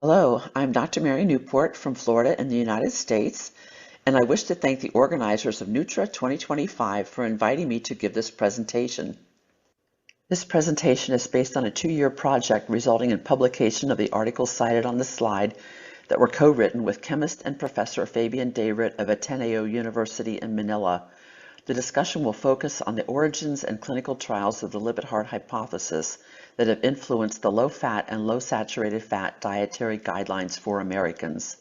Hello, I'm Dr. Mary Newport from Florida in the United States, and I wish to thank the organizers of Nutra 2025 for inviting me to give this presentation. This presentation is based on a 2-year project resulting in publication of the articles cited on the slide that were co-written with chemist and Professor Fabian Dayrit of Ateneo University in Manila. The discussion will focus on the origins and clinical trials of the lipid-heart hypothesis that have influenced the low-fat and low-saturated fat dietary guidelines for Americans.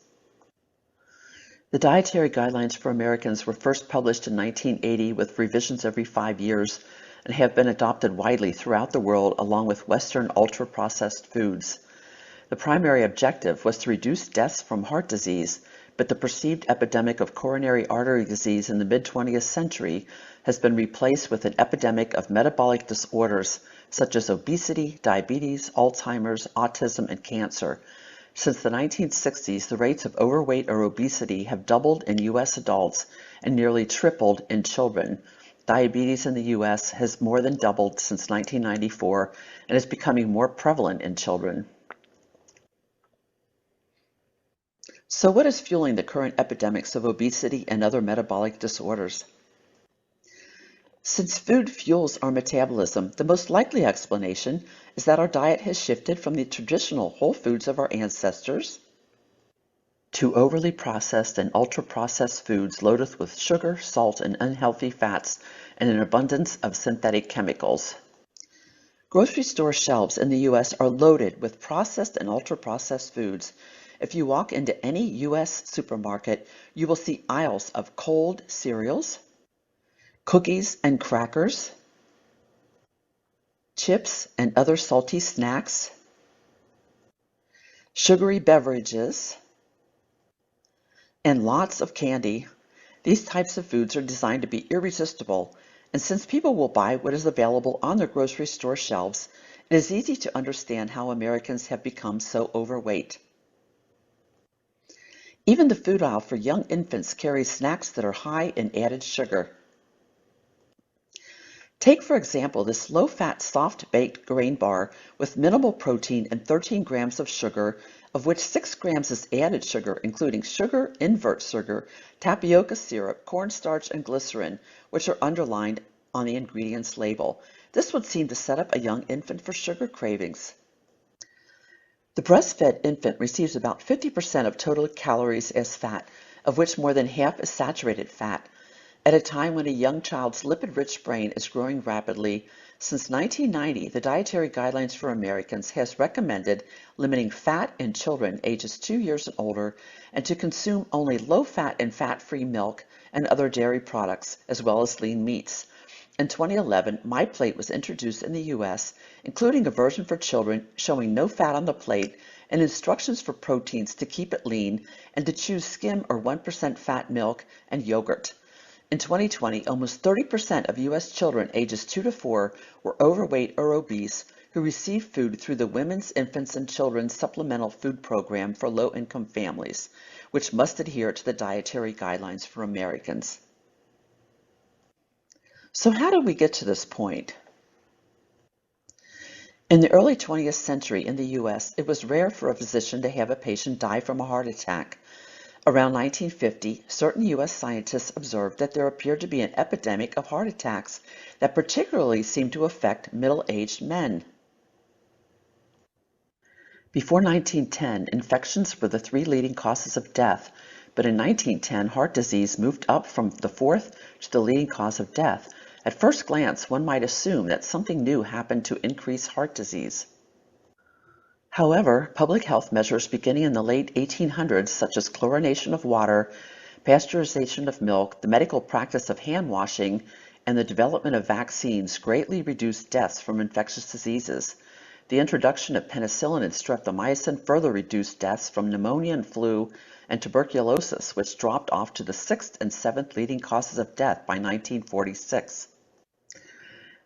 The dietary guidelines for Americans were first published in 1980 with revisions every 5 years and have been adopted widely throughout the world along with Western ultra-processed foods. The primary objective was to reduce deaths from heart disease, but the perceived epidemic of coronary artery disease in the mid-20th century has been replaced with an epidemic of metabolic disorders such as obesity, diabetes, Alzheimer's, autism, and cancer. Since the 1960s, the rates of overweight or obesity have doubled in U.S. adults and nearly tripled in children. Diabetes in the U.S. has more than doubled since 1994 and is becoming more prevalent in children. So what is fueling the current epidemics of obesity and other metabolic disorders? Since food fuels our metabolism, the most likely explanation is that our diet has shifted from the traditional whole foods of our ancestors to overly processed and ultra-processed foods loaded with sugar, salt, and unhealthy fats, and an abundance of synthetic chemicals. Grocery store shelves in the U.S. are loaded with processed and ultra-processed foods. If you walk into any U.S. supermarket, you will see aisles of cold cereals, cookies and crackers, chips and other salty snacks, sugary beverages, and lots of candy. These types of foods are designed to be irresistible, and since people will buy what is available on their grocery store shelves, it is easy to understand how Americans have become so overweight. Even the food aisle for young infants carries snacks that are high in added sugar. Take, for example, this low-fat, soft-baked grain bar with minimal protein and 13 grams of sugar, of which 6 grams is added sugar, including sugar, invert sugar, tapioca syrup, cornstarch, and glycerin, which are underlined on the ingredients label. This would seem to set up a young infant for sugar cravings. The breastfed infant receives about 50% of total calories as fat, of which more than half is saturated fat. At a time when a young child's lipid-rich brain is growing rapidly, since 1990, the Dietary Guidelines for Americans has recommended limiting fat in children ages 2 years and older and to consume only low-fat and fat-free milk and other dairy products, as well as lean meats. In 2011, My Plate was introduced in the U.S., including a version for children showing no fat on the plate and instructions for proteins to keep it lean and to choose skim or 1% fat milk and yogurt. In 2020, almost 30% of U.S. children ages 2 to 4 were overweight or obese who received food through the Women's, Infants, and Children's Supplemental Food Program for low-income families, which must adhere to the Dietary Guidelines for Americans. So how did we get to this point? In the early 20th century in the U.S., it was rare for a physician to have a patient die from a heart attack. Around 1950, certain U.S. scientists observed that there appeared to be an epidemic of heart attacks that particularly seemed to affect middle-aged men. Before 1910, infections were the 3 leading causes of death, but in 1910, heart disease moved up from the 4th to the leading cause of death. At first glance, one might assume that something new happened to increase heart disease. However, public health measures beginning in the late 1800s, such as chlorination of water, pasteurization of milk, the medical practice of hand washing, and the development of vaccines greatly reduced deaths from infectious diseases. The introduction of penicillin and streptomycin further reduced deaths from pneumonia and flu and tuberculosis, which dropped off to the 6th and 7th leading causes of death by 1946.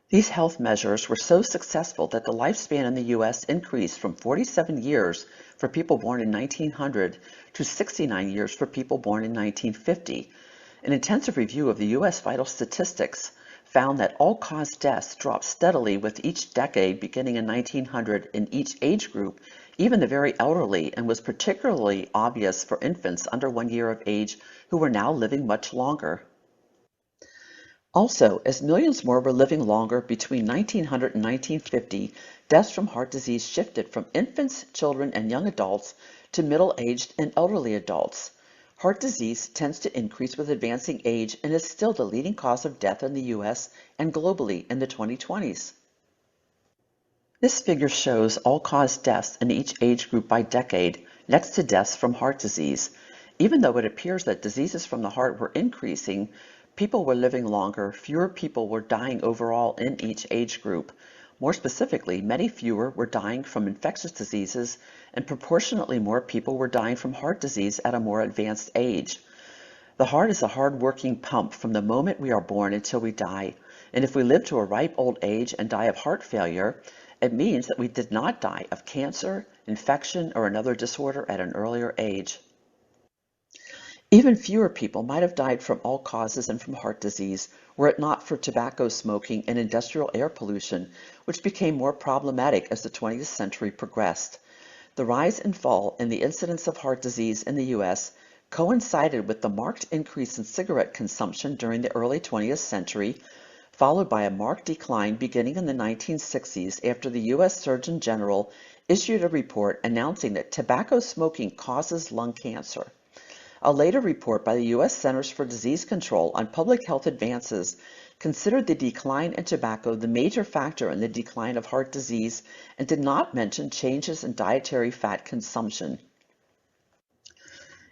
These health measures were so successful that the lifespan in the U.S. increased from 47 years for people born in 1900 to 69 years for people born in 1950. An intensive review of the U.S. vital statistics found that all-cause deaths dropped steadily with each decade beginning in 1900 in each age group, even the very elderly, and was particularly obvious for infants under 1 year of age who were now living much longer. Also, as millions more were living longer between 1900 and 1950, deaths from heart disease shifted from infants, children, and young adults to middle-aged and elderly adults. Heart disease tends to increase with advancing age and is still the leading cause of death in the U.S. and globally in the 2020s. This figure shows all-cause deaths in each age group by decade, next to deaths from heart disease. Even though it appears that diseases from the heart were increasing, people were living longer, fewer people were dying overall in each age group. More specifically, many fewer were dying from infectious diseases, and proportionately more people were dying from heart disease at a more advanced age. The heart is a hard-working pump from the moment we are born until we die, and if we live to a ripe old age and die of heart failure, it means that we did not die of cancer, infection, or another disorder at an earlier age. Even fewer people might have died from all causes and from heart disease were it not for tobacco smoking and industrial air pollution, which became more problematic as the 20th century progressed. The rise and fall in the incidence of heart disease in the U.S. coincided with the marked increase in cigarette consumption during the early 20th century, followed by a marked decline beginning in the 1960s after the U.S. Surgeon General issued a report announcing that tobacco smoking causes lung cancer. A later report by the U.S. Centers for Disease Control on Public Health Advances considered the decline in tobacco the major factor in the decline of heart disease and did not mention changes in dietary fat consumption.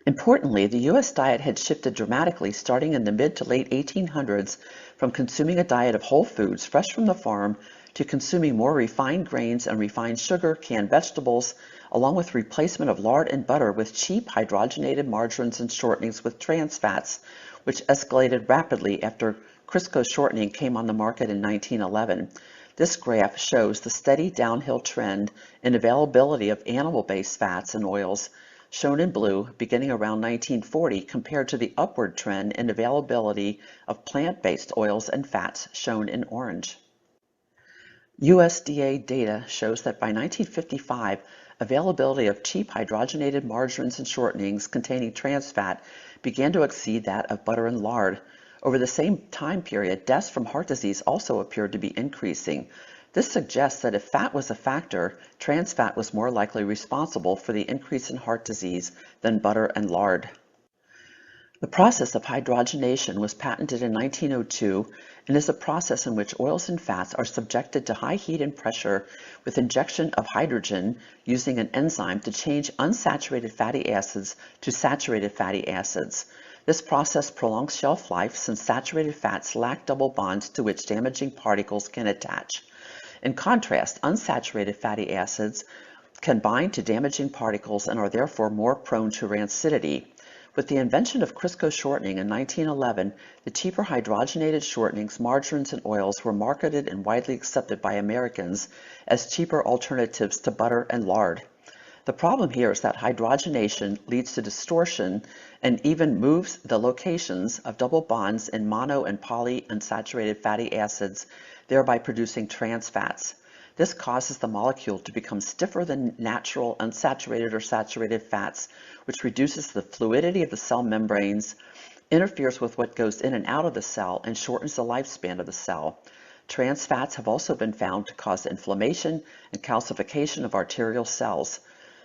Importantly, the U.S. diet had shifted dramatically starting in the mid to late 1800s from consuming a diet of whole foods fresh from the farm to consuming more refined grains and refined sugar, canned vegetables, along with replacement of lard and butter with cheap hydrogenated margarines and shortenings with trans fats, which escalated rapidly after Crisco shortening came on the market in 1911. This graph shows the steady downhill trend in availability of animal-based fats and oils, shown in blue, beginning around 1940, compared to the upward trend in availability of plant-based oils and fats, shown in orange. USDA data shows that by 1955, availability of cheap hydrogenated margarines and shortenings containing trans fat began to exceed that of butter and lard. Over the same time period, deaths from heart disease also appeared to be increasing. This suggests that if fat was a factor, trans fat was more likely responsible for the increase in heart disease than butter and lard. The process of hydrogenation was patented in 1902 and is a process in which oils and fats are subjected to high heat and pressure with injection of hydrogen using an enzyme to change unsaturated fatty acids to saturated fatty acids. This process prolongs shelf life since saturated fats lack double bonds to which damaging particles can attach. In contrast, unsaturated fatty acids can bind to damaging particles and are therefore more prone to rancidity. With the invention of Crisco shortening in 1911, the cheaper hydrogenated shortenings, margarines, and oils were marketed and widely accepted by Americans as cheaper alternatives to butter and lard. The problem here is that hydrogenation leads to distortion and even moves the locations of double bonds in mono and polyunsaturated fatty acids, thereby producing trans fats. This causes the molecule to become stiffer than natural unsaturated or saturated fats, which reduces the fluidity of the cell membranes, interferes with what goes in and out of the cell, and shortens the lifespan of the cell. Trans fats have also been found to cause inflammation and calcification of arterial cells.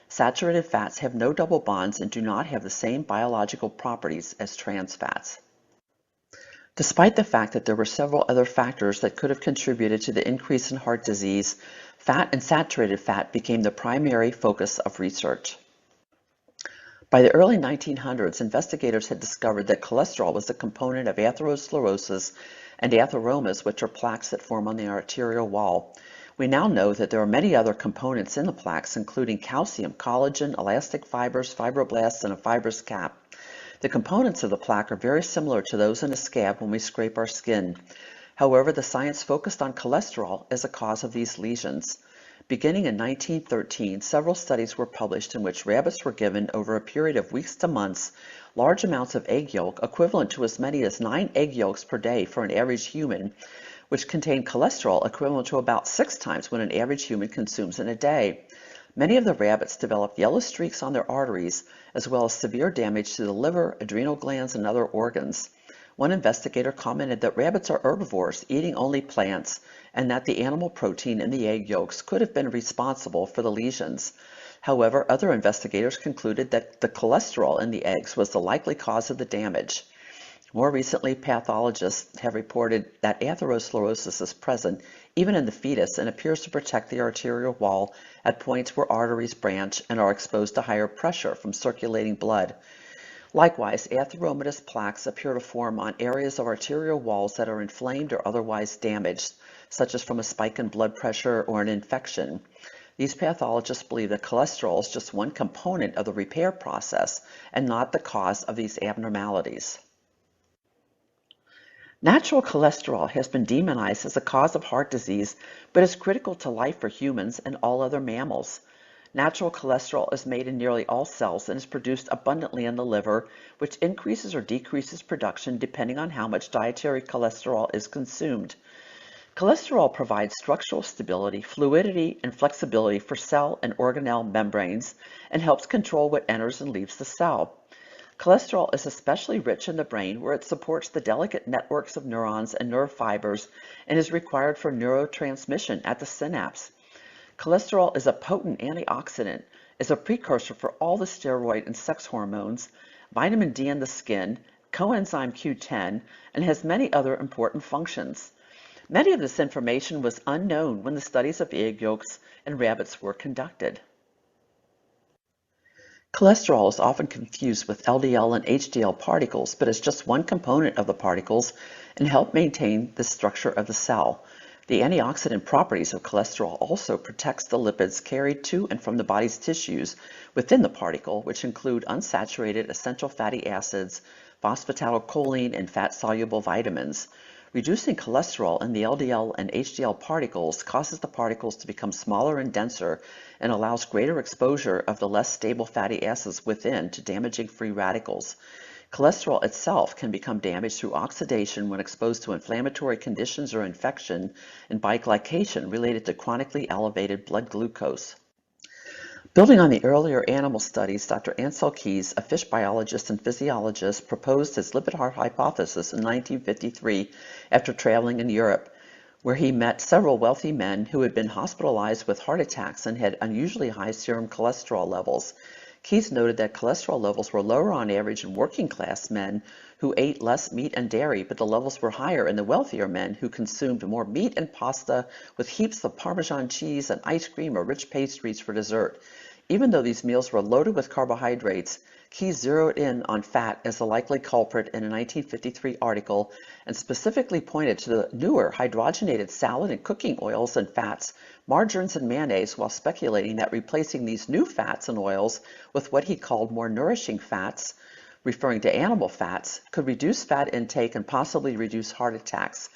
Saturated fats have no double bonds and do not have the same biological properties as trans fats. Despite the fact that there were several other factors that could have contributed to the increase in heart disease, fat and saturated fat became the primary focus of research. By the early 1900s, investigators had discovered that cholesterol was a component of atherosclerosis and atheromas, which are plaques that form on the arterial wall. We now know that there are many other components in the plaques, including calcium, collagen, elastic fibers, fibroblasts, and a fibrous cap. The components of the plaque are very similar to those in a scab when we scrape our skin. However, the science focused on cholesterol as a cause of these lesions. Beginning in 1913, several studies were published in which rabbits were given over a period of weeks to months Large amounts of egg yolk, equivalent to as many as 9 egg yolks per day for an average human, which contain cholesterol equivalent to about 6 times what an average human consumes in a day. Many of the rabbits developed yellow streaks on their arteries, as well as severe damage to the liver, adrenal glands, and other organs. One investigator commented that rabbits are herbivores, eating only plants, and that the animal protein in the egg yolks could have been responsible for the lesions. However, other investigators concluded that the cholesterol in the eggs was the likely cause of the damage. More recently, pathologists have reported that atherosclerosis is present even in the fetus and appears to protect the arterial wall at points where arteries branch and are exposed to higher pressure from circulating blood. Likewise, atheromatous plaques appear to form on areas of arterial walls that are inflamed or otherwise damaged, such as from a spike in blood pressure or an infection. These pathologists believe that cholesterol is just one component of the repair process and not the cause of these abnormalities. Natural cholesterol has been demonized as a cause of heart disease, but is critical to life for humans and all other mammals. Natural cholesterol is made in nearly all cells and is produced abundantly in the liver, which increases or decreases production depending on how much dietary cholesterol is consumed. Cholesterol provides structural stability, fluidity, and flexibility for cell and organelle membranes and helps control what enters and leaves the cell. Cholesterol is especially rich in the brain, where it supports the delicate networks of neurons and nerve fibers and is required for neurotransmission at the synapse. Cholesterol is a potent antioxidant, is a precursor for all the steroid and sex hormones, vitamin D in the skin, coenzyme Q10, and has many other important functions. Many of this information was unknown when the studies of egg yolks and rabbits were conducted. Cholesterol is often confused with LDL and HDL particles, but is just one component of the particles and help maintain the structure of the cell. The antioxidant properties of cholesterol also protects the lipids carried to and from the body's tissues within the particle, which include unsaturated essential fatty acids, phosphatidylcholine, and fat-soluble vitamins. Reducing cholesterol in the LDL and HDL particles causes the particles to become smaller and denser and allows greater exposure of the less stable fatty acids within to damaging free radicals. Cholesterol itself can become damaged through oxidation when exposed to inflammatory conditions or infection, and by glycation related to chronically elevated blood glucose. Building on the earlier animal studies, Dr. Ancel Keys, a fish biologist and physiologist, proposed his lipid-heart hypothesis in 1953 after traveling in Europe, where he met several wealthy men who had been hospitalized with heart attacks and had unusually high serum cholesterol levels. Keys noted that cholesterol levels were lower on average in working-class men who ate less meat and dairy, but the levels were higher in the wealthier men who consumed more meat and pasta with heaps of Parmesan cheese and ice cream or rich pastries for dessert. Even though these meals were loaded with carbohydrates, Keys zeroed in on fat as the likely culprit in a 1953 article and specifically pointed to the newer hydrogenated salad and cooking oils and fats, margarines and mayonnaise, while speculating that replacing these new fats and oils with what he called more nourishing fats, referring to animal fats, could reduce fat intake and possibly reduce heart attacks.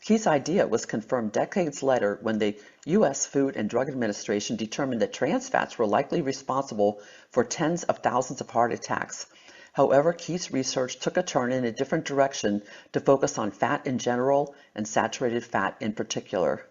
Key's idea was confirmed decades later when the U.S. Food and Drug Administration determined that trans fats were likely responsible for tens of thousands of heart attacks. However, Key's research took a turn in a different direction to focus on fat in general and saturated fat in particular.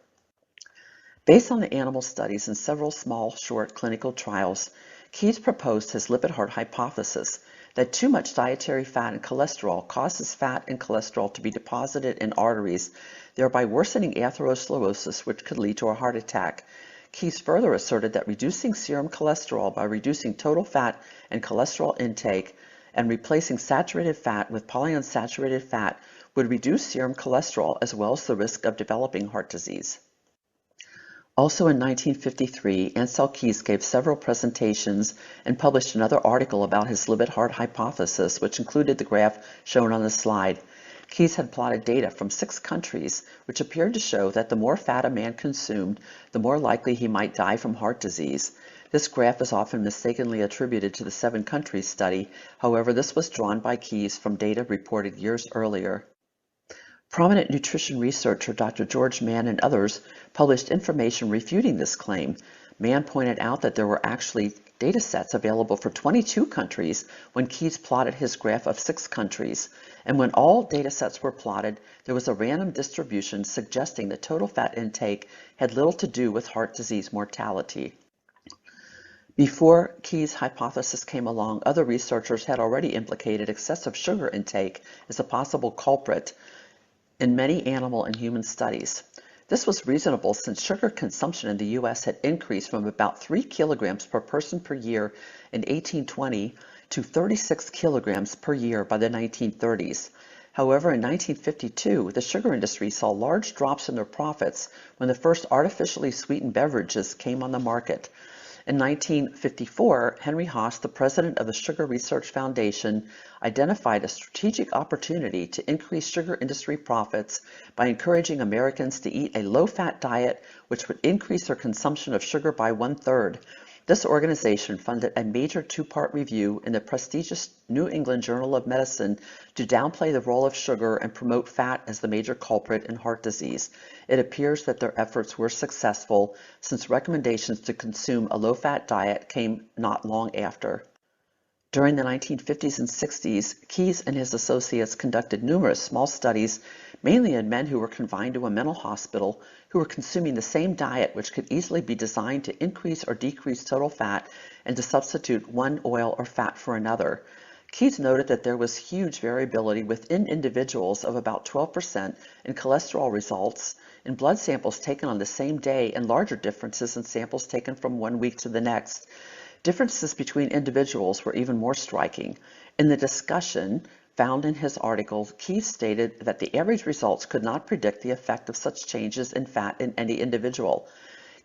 Based on the animal studies and several small, short clinical trials, Keys proposed his lipid-heart hypothesis that too much dietary fat and cholesterol causes fat and cholesterol to be deposited in arteries, thereby worsening atherosclerosis, which could lead to a heart attack. Keys further asserted that reducing serum cholesterol by reducing total fat and cholesterol intake and replacing saturated fat with polyunsaturated fat would reduce serum cholesterol as well as the risk of developing heart disease. Also in 1953, Ancel Keys gave several presentations and published another article about his lipid-heart hypothesis, which included the graph shown on the slide. Keys had plotted data from 6 countries, which appeared to show that the more fat a man consumed, the more likely he might die from heart disease. This graph is often mistakenly attributed to the 7 countries study. However, this was drawn by Keys from data reported years earlier. Prominent nutrition researcher Dr. George Mann and others published information refuting this claim. Mann pointed out that there were actually data sets available for 22 countries when Keyes plotted his graph of 6 countries. And when all data sets were plotted, there was a random distribution suggesting that total fat intake had little to do with heart disease mortality. Before Keyes' hypothesis came along, other researchers had already implicated excessive sugar intake as a possible culprit in many animal and human studies. This was reasonable since sugar consumption in the U.S. had increased from about 3 kilograms per person per year in 1820 to 36 kilograms per year by the 1930s. However, in 1952, the sugar industry saw large drops in their profits when the first artificially sweetened beverages came on the market. In 1954, Henry Haas, the president of the Sugar Research Foundation, identified a strategic opportunity to increase sugar industry profits by encouraging Americans to eat a low-fat diet which would increase their consumption of sugar by 1/3. This organization funded a major 2-part review in the prestigious New England Journal of Medicine to downplay the role of sugar and promote fat as the major culprit in heart disease. It appears that their efforts were successful since recommendations to consume a low-fat diet came not long after. During the 1950s and 60s, Keyes and his associates conducted numerous small studies, mainly in men who were confined to a mental hospital, who were consuming the same diet which could easily be designed to increase or decrease total fat and to substitute one oil or fat for another. Keyes noted that there was huge variability within individuals of about 12% in cholesterol results in blood samples taken on the same day and larger differences in samples taken from one week to the next. Differences between individuals were even more striking. In the discussion found in his article, Keyes stated that the average results could not predict the effect of such changes in fat in any individual.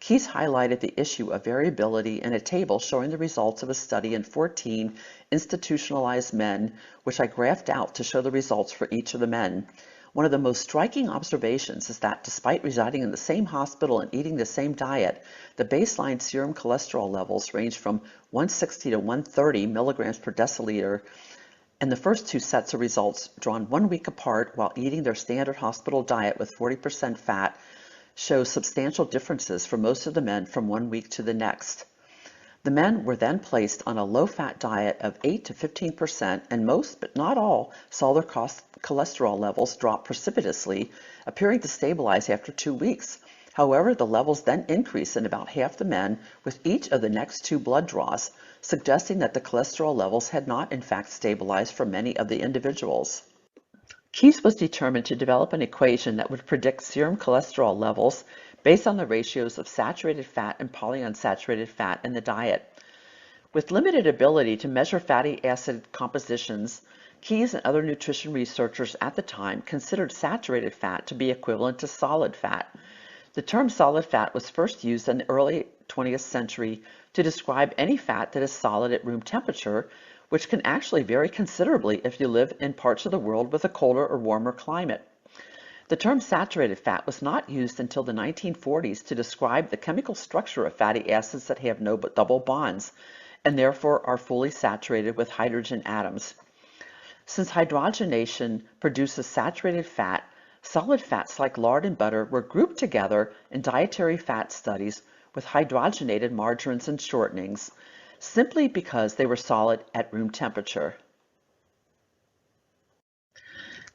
Keyes highlighted the issue of variability in a table showing the results of a study in 14 institutionalized men, which I graphed out to show the results for each of the men. One of the most striking observations is that despite residing in the same hospital and eating the same diet, the baseline serum cholesterol levels range from 160 to 130 milligrams per deciliter, and the first 2 sets of results drawn 1 week apart while eating their standard hospital diet with 40% fat show substantial differences for most of the men from 1 week to the next. The men were then placed on a low-fat diet of 8 to 15%, and most, but not all, saw their cholesterol levels drop precipitously, appearing to stabilize after 2 weeks. However, the levels then increased in about half the men with each of the next 2 blood draws, suggesting that the cholesterol levels had not in fact stabilized for many of the individuals. Keyes was determined to develop an equation that would predict serum cholesterol levels based on the ratios of saturated fat and polyunsaturated fat in the diet. With limited ability to measure fatty acid compositions, Keyes and other nutrition researchers at the time considered saturated fat to be equivalent to solid fat. The term solid fat was first used in the early 20th century to describe any fat that is solid at room temperature, which can actually vary considerably if you live in parts of the world with a colder or warmer climate. The term saturated fat was not used until the 1940s to describe the chemical structure of fatty acids that have no double bonds and therefore are fully saturated with hydrogen atoms. Since hydrogenation produces saturated fat, solid fats like lard and butter were grouped together in dietary fat studies with hydrogenated margarines and shortenings, simply because they were solid at room temperature.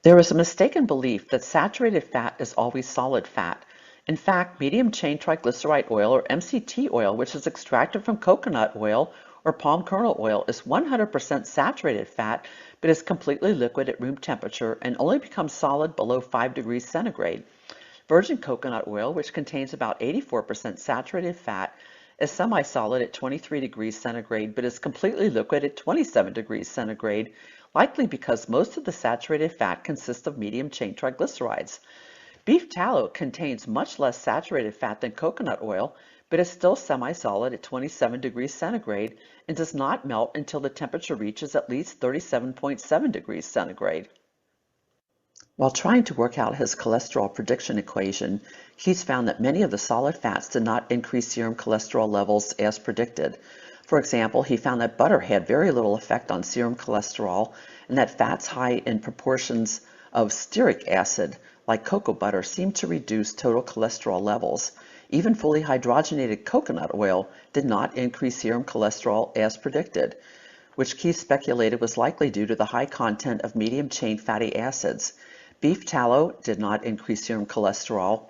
There is a mistaken belief that saturated fat is always solid fat. In fact, medium-chain triglyceride oil, or MCT oil, which is extracted from coconut oil or palm kernel oil, is 100% saturated fat, but is completely liquid at room temperature and only becomes solid below 5 degrees centigrade. Virgin coconut oil, which contains about 84% saturated fat, is semi-solid at 23 degrees centigrade, but is completely liquid at 27 degrees centigrade, likely because most of the saturated fat consists of medium-chain triglycerides. Beef tallow contains much less saturated fat than coconut oil, but is still semi-solid at 27 degrees centigrade and does not melt until the temperature reaches at least 37.7 degrees centigrade. While trying to work out his cholesterol prediction equation, Keyes found that many of the solid fats did not increase serum cholesterol levels as predicted. For example, he found that butter had very little effect on serum cholesterol and that fats high in proportions of stearic acid, like cocoa butter, seemed to reduce total cholesterol levels. Even fully hydrogenated coconut oil did not increase serum cholesterol as predicted, which Keith speculated was likely due to the high content of medium-chain fatty acids. Beef tallow did not increase serum cholesterol.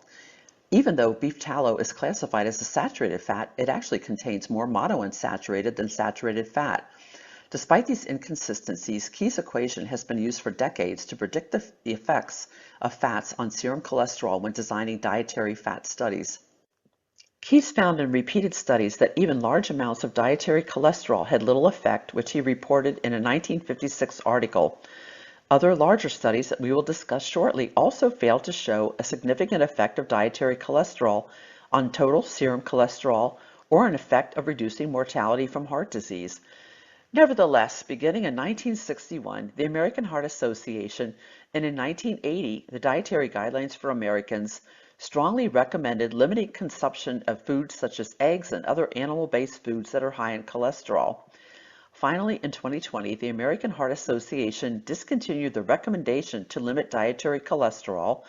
Even though beef tallow is classified as a saturated fat, it actually contains more monounsaturated than saturated fat. Despite these inconsistencies, Keith's equation has been used for decades to predict the effects of fats on serum cholesterol when designing dietary fat studies. Keith found in repeated studies that even large amounts of dietary cholesterol had little effect, which he reported in a 1956 article. Other larger studies that we will discuss shortly also failed to show a significant effect of dietary cholesterol on total serum cholesterol or an effect of reducing mortality from heart disease. Nevertheless, beginning in 1961, the American Heart Association and in 1980, the Dietary Guidelines for Americans strongly recommended limiting consumption of foods such as eggs and other animal-based foods that are high in cholesterol. Finally, in 2020, the American Heart Association discontinued the recommendation to limit dietary cholesterol,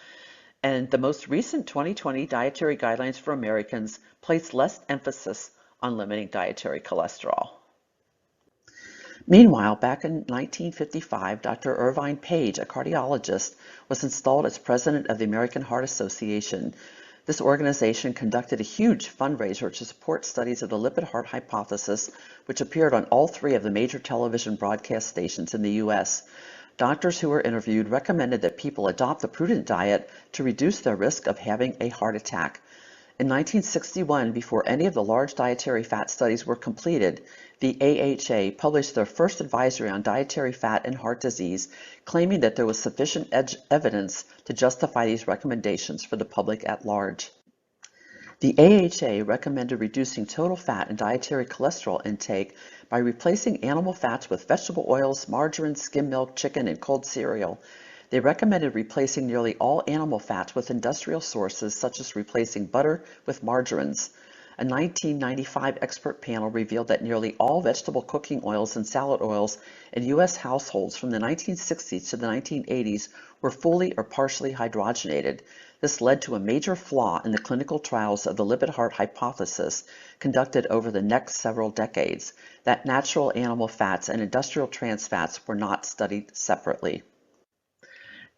and the most recent 2020 Dietary Guidelines for Americans place less emphasis on limiting dietary cholesterol. Meanwhile, back in 1955, Dr. Irvine Page, a cardiologist, was installed as president of the American Heart Association. This organization conducted a huge fundraiser to support studies of the lipid-heart hypothesis, which appeared on all three of the major television broadcast stations in the U.S. Doctors who were interviewed recommended that people adopt a prudent diet to reduce their risk of having a heart attack. In 1961, before any of the large dietary fat studies were completed, the AHA published their first advisory on dietary fat and heart disease, claiming that there was sufficient evidence to justify these recommendations for the public at large. The AHA recommended reducing total fat and dietary cholesterol intake by replacing animal fats with vegetable oils, margarine, skim milk, chicken, and cold cereal. They recommended replacing nearly all animal fats with industrial sources, such as replacing butter with margarines. A 1995 expert panel revealed that nearly all vegetable cooking oils and salad oils in U.S. households from the 1960s to the 1980s were fully or partially hydrogenated. This led to a major flaw in the clinical trials of the lipid-heart hypothesis conducted over the next several decades, that natural animal fats and industrial trans fats were not studied separately.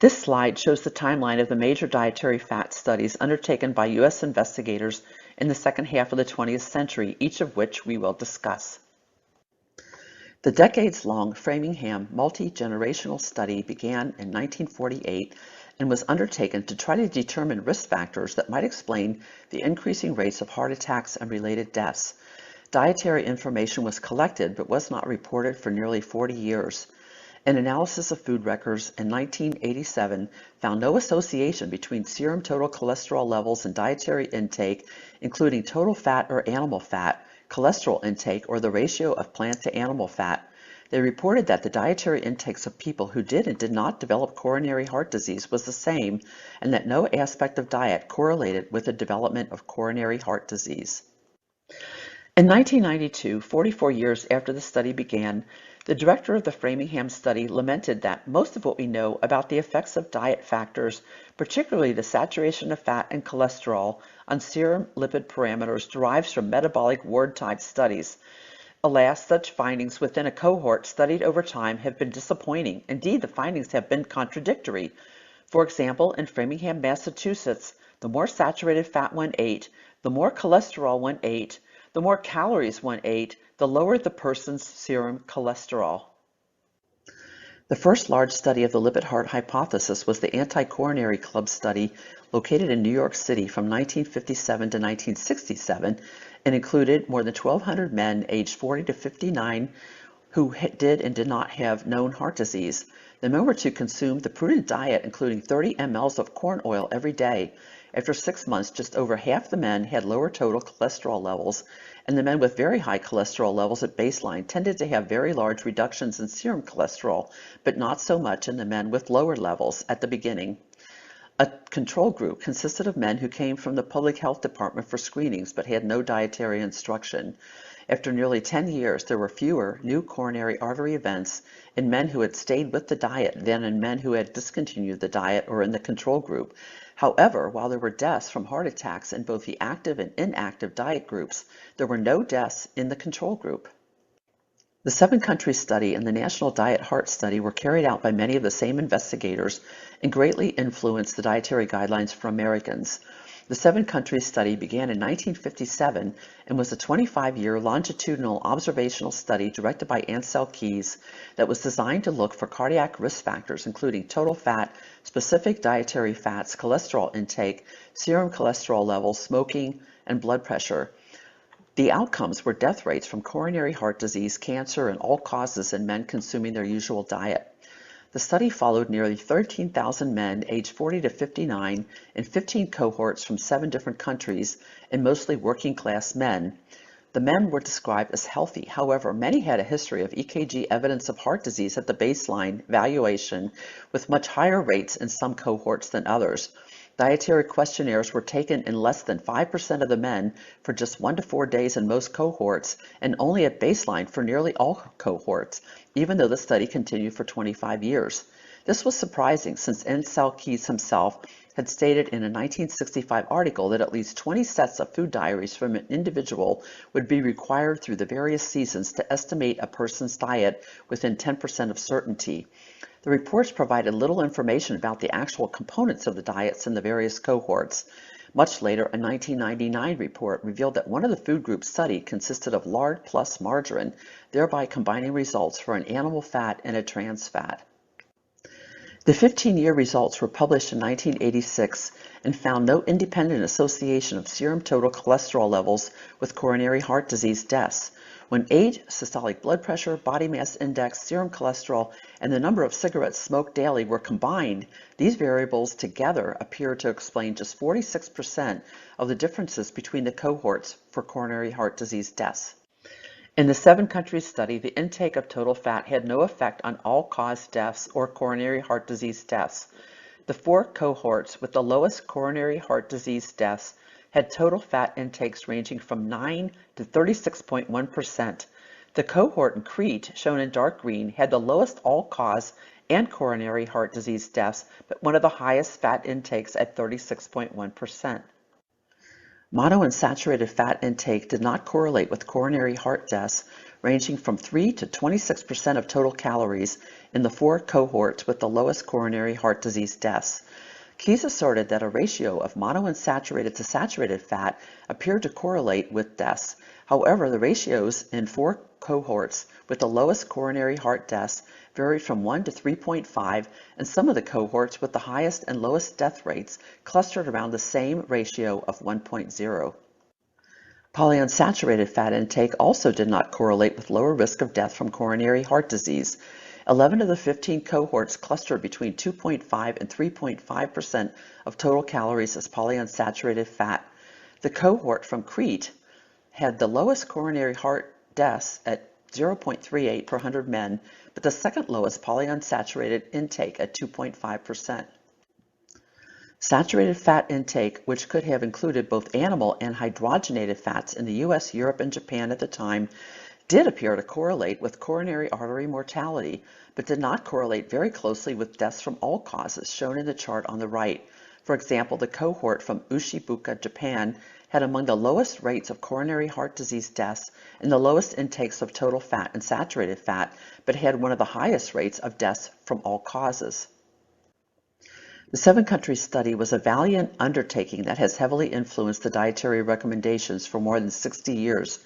This slide shows the timeline of the major dietary fat studies undertaken by U.S. investigators in the second half of the 20th century, each of which we will discuss. The decades-long Framingham multi-generational study began in 1948 and was undertaken to try to determine risk factors that might explain the increasing rates of heart attacks and related deaths. Dietary information was collected but was not reported for nearly 40 years. An analysis of food records in 1987 found no association between serum total cholesterol levels and dietary intake, including total fat or animal fat, cholesterol intake, or the ratio of plant to animal fat. They reported that the dietary intakes of people who did and did not develop coronary heart disease was the same, and that no aspect of diet correlated with the development of coronary heart disease. In 1992, 44 years after the study began, the director of the Framingham study lamented that most of what we know about the effects of diet factors, particularly the saturation of fat and cholesterol, on serum lipid parameters derives from metabolic ward-type studies. Alas, such findings within a cohort studied over time have been disappointing. Indeed, the findings have been contradictory. For example, in Framingham, Massachusetts, the more saturated fat one ate, the more cholesterol one ate, the more calories one ate, the lower the person's serum cholesterol. The first large study of the lipid-heart hypothesis was the Anti-Coronary Club study located in New York City from 1957 to 1967 and included more than 1,200 men aged 40 to 59 who did and did not have known heart disease. The men were to consume the prudent diet, including 30 mLs of corn oil every day. After 6 months, just over half the men had lower total cholesterol levels, and the men with very high cholesterol levels at baseline tended to have very large reductions in serum cholesterol, but not so much in the men with lower levels at the beginning. A control group consisted of men who came from the public health department for screenings but had no dietary instruction. After nearly 10 years, there were fewer new coronary artery events in men who had stayed with the diet than in men who had discontinued the diet or in the control group. However, while there were deaths from heart attacks in both the active and inactive diet groups, there were no deaths in the control group. The 7-country study and the National Diet Heart Study were carried out by many of the same investigators and greatly influenced the dietary guidelines for Americans. The 7-country study began in 1957 and was a 25-year longitudinal observational study directed by Ansel Keys that was designed to look for cardiac risk factors, including total fat, specific dietary fats, cholesterol intake, serum cholesterol levels, smoking, and blood pressure. The outcomes were death rates from coronary heart disease, cancer, and all causes in men consuming their usual diet. The study followed nearly 13,000 men aged 40 to 59 in 15 cohorts from 7 different countries and mostly working class men. The men were described as healthy. However, many had a history of EKG evidence of heart disease at the baseline valuation, with much higher rates in some cohorts than others. Dietary questionnaires were taken in less than 5% of the men for just 1 to 4 days in most cohorts, and only at baseline for nearly all cohorts, even though the study continued for 25 years. This was surprising since Ansel Keys himself had stated in a 1965 article that at least 20 sets of food diaries from an individual would be required through the various seasons to estimate a person's diet within 10% of certainty. The reports provided little information about the actual components of the diets in the various cohorts. Much later, a 1999 report revealed that one of the food groups studied consisted of lard plus margarine, thereby combining results for an animal fat and a trans fat. The 15-year results were published in 1986 and found no independent association of serum total cholesterol levels with coronary heart disease deaths. When age, systolic blood pressure, body mass index, serum cholesterol, and the number of cigarettes smoked daily were combined, these variables together appear to explain just 46% of the differences between the cohorts for coronary heart disease deaths. In the 7-country study, the intake of total fat had no effect on all-cause deaths or coronary heart disease deaths. The 4 cohorts with the lowest coronary heart disease deaths had total fat intakes ranging from 9 to 36.1%. The cohort in Crete, shown in dark green, had the lowest all-cause and coronary heart disease deaths, but one of the highest fat intakes at 36.1%. Monounsaturated fat intake did not correlate with coronary heart deaths, ranging from 3 to 26% of total calories in the 4 cohorts with the lowest coronary heart disease deaths. Keys asserted that a ratio of monounsaturated to saturated fat appeared to correlate with deaths. However, the ratios in 4 cohorts with the lowest coronary heart deaths varied from 1 to 3.5, and some of the cohorts with the highest and lowest death rates clustered around the same ratio of 1.0. Polyunsaturated fat intake also did not correlate with lower risk of death from coronary heart disease. 11 of the 15 cohorts clustered between 2.5 and 3.5% of total calories as polyunsaturated fat. The cohort from Crete had the lowest coronary heart deaths at 0.38 per 100 men, but the second lowest polyunsaturated intake at 2.5%. Saturated fat intake, which could have included both animal and hydrogenated fats in the US, Europe, and Japan at the time, did appear to correlate with coronary artery mortality, but did not correlate very closely with deaths from all causes, shown in the chart on the right. For example, the cohort from Ushibuka, Japan, had among the lowest rates of coronary heart disease deaths and the lowest intakes of total fat and saturated fat, but had one of the highest rates of deaths from all causes. The 7-country study was a valiant undertaking that has heavily influenced the dietary recommendations for more than 60 years.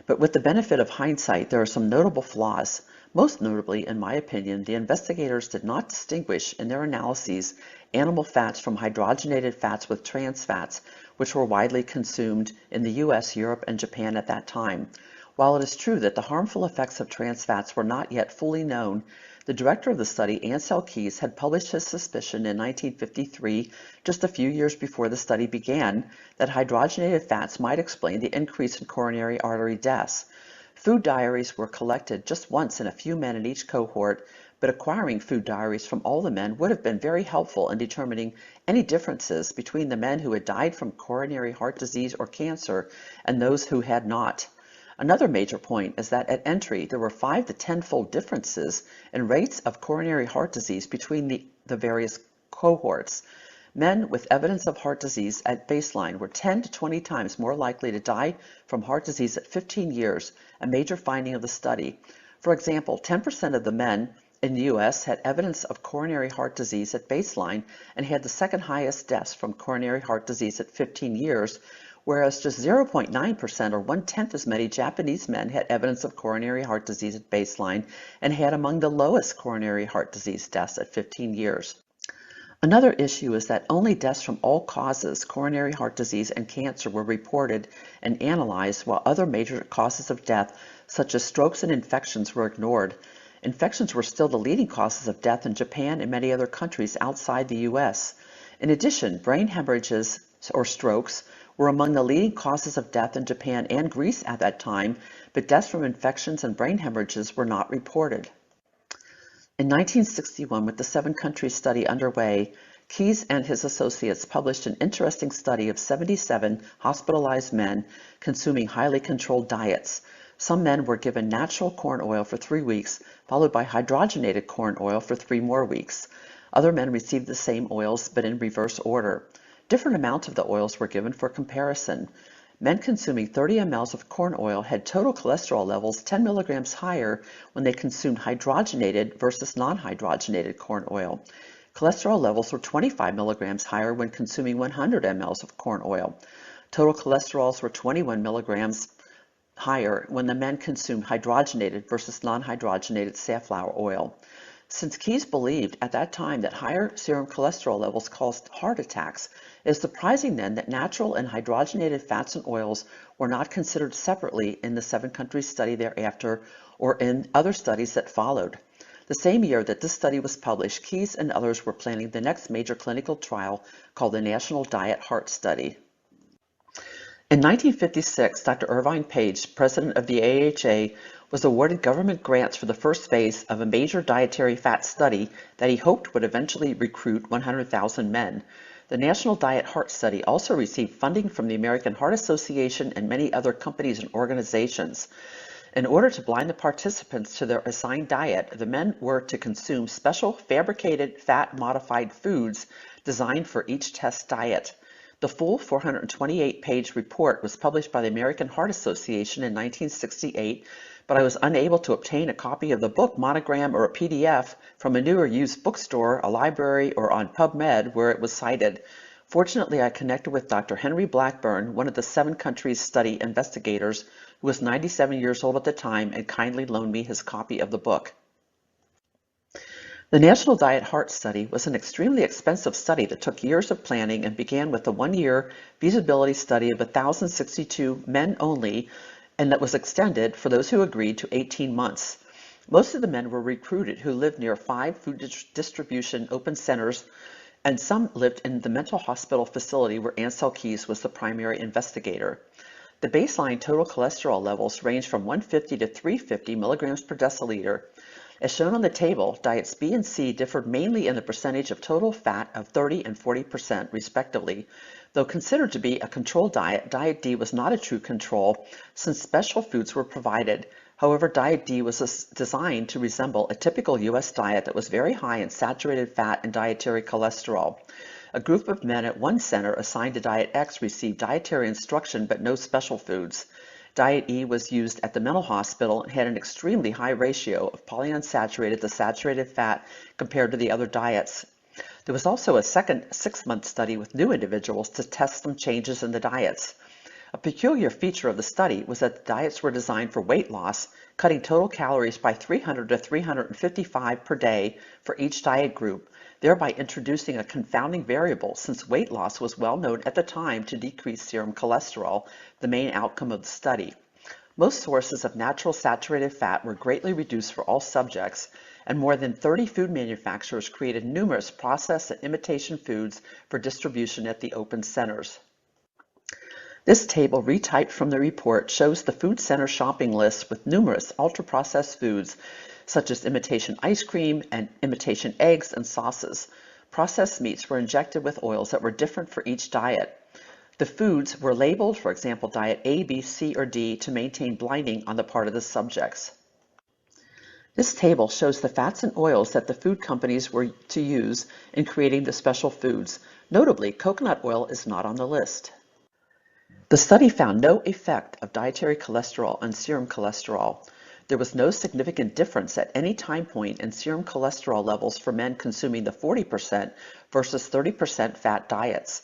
But with the benefit of hindsight, there are some notable flaws. Most notably, in my opinion, the investigators did not distinguish in their analyses animal fats from hydrogenated fats with trans fats, which were widely consumed in the US, Europe, and Japan at that time. While it is true that the harmful effects of trans fats were not yet fully known, the director of the study, Ansel Keys, had published his suspicion in 1953, just a few years before the study began, that hydrogenated fats might explain the increase in coronary artery deaths. Food diaries were collected just once in a few men in each cohort, but acquiring food diaries from all the men would have been very helpful in determining any differences between the men who had died from coronary heart disease or cancer and those who had not. Another major point is that at entry, there were 5 to 10-fold differences in rates of coronary heart disease between the various cohorts. Men with evidence of heart disease at baseline were 10 to 20 times more likely to die from heart disease at 15 years, a major finding of the study. For example, 10% of the men in the U.S. had evidence of coronary heart disease at baseline and had the second highest deaths from coronary heart disease at 15 years, whereas just 0.9% or 1/10 as many Japanese men had evidence of coronary heart disease at baseline and had among the lowest coronary heart disease deaths at 15 years. Another issue is that only deaths from all causes, coronary heart disease and cancer, were reported and analyzed, while other major causes of death, such as strokes and infections, were ignored. Infections were still the leading causes of death in Japan and many other countries outside the U.S. In addition, brain hemorrhages or strokes were among the leading causes of death in Japan and Greece at that time, but deaths from infections and brain hemorrhages were not reported. In 1961, with the 7-country study underway, Keyes and his associates published an interesting study of 77 hospitalized men consuming highly controlled diets. Some men were given natural corn oil for 3 weeks, followed by hydrogenated corn oil for 3 more weeks. Other men received the same oils, but in reverse order. Different amounts of the oils were given for comparison. Men consuming 30 mLs of corn oil had total cholesterol levels 10 milligrams higher when they consumed hydrogenated versus non-hydrogenated corn oil. Cholesterol levels were 25 milligrams higher when consuming 100 mLs of corn oil. Total cholesterols were 21 milligrams higher when the men consumed hydrogenated versus non-hydrogenated safflower oil. Since Keyes believed at that time that higher serum cholesterol levels caused heart attacks, it is surprising then that natural and hydrogenated fats and oils were not considered separately in the 7-country study thereafter or in other studies that followed. The same year that this study was published, Keyes and others were planning the next major clinical trial called the National Diet Heart Study. In 1956, Dr. Irvine Page, president of the AHA, was awarded government grants for the first phase of a major dietary fat study that he hoped would eventually recruit 100,000 men. The National Diet Heart Study also received funding from the American Heart Association and many other companies and organizations. In order to blind the participants to their assigned diet, the men were to consume special fabricated fat-modified foods designed for each test diet. The full 428-page report was published by the American Heart Association in 1968, but I was unable to obtain a copy of the book, monogram, or a PDF from a new or used bookstore, a library, or on PubMed where it was cited. Fortunately, I connected with Dr. Henry Blackburn, one of the 7-country study investigators, who was 97 years old at the time and kindly loaned me his copy of the book. The National Diet Heart Study was an extremely expensive study that took years of planning and began with a 1-year feasibility study of 1,062 men only, and that was extended for those who agreed to 18 months. Most of the men were recruited who lived near 5 food distribution open centers, and some lived in the mental hospital facility where Ansel Keys was the primary investigator. The baseline total cholesterol levels ranged from 150 to 350 milligrams per deciliter. As shown on the table, diets B and C differed mainly in the percentage of total fat of 30 and 40% respectively. Though considered to be a controlled diet, Diet D was not a true control since special foods were provided. However, Diet D was designed to resemble a typical U.S. diet that was very high in saturated fat and dietary cholesterol. A group of men at one center assigned to Diet X received dietary instruction but no special foods. Diet E was used at the mental hospital and had an extremely high ratio of polyunsaturated to saturated fat compared to the other diets. There was also a second 6-month study with new individuals to test some changes in the diets. A peculiar feature of the study was that the diets were designed for weight loss, cutting total calories by 300 to 355 per day for each diet group, thereby introducing a confounding variable since weight loss was well known at the time to decrease serum cholesterol, the main outcome of the study. Most sources of natural saturated fat were greatly reduced for all subjects, and more than 30 food manufacturers created numerous processed and imitation foods for distribution at the open centers. This table, retyped from the report, shows the food center shopping list with numerous ultra-processed foods, such as imitation ice cream and imitation eggs and sauces. Processed meats were injected with oils that were different for each diet. The foods were labeled, for example, diet A, B, C, or D, to maintain blinding on the part of the subjects. This table shows the fats and oils that the food companies were to use in creating the special foods. Notably, coconut oil is not on the list. The study found no effect of dietary cholesterol on serum cholesterol. There was no significant difference at any time point in serum cholesterol levels for men consuming the 40% versus 30% fat diets.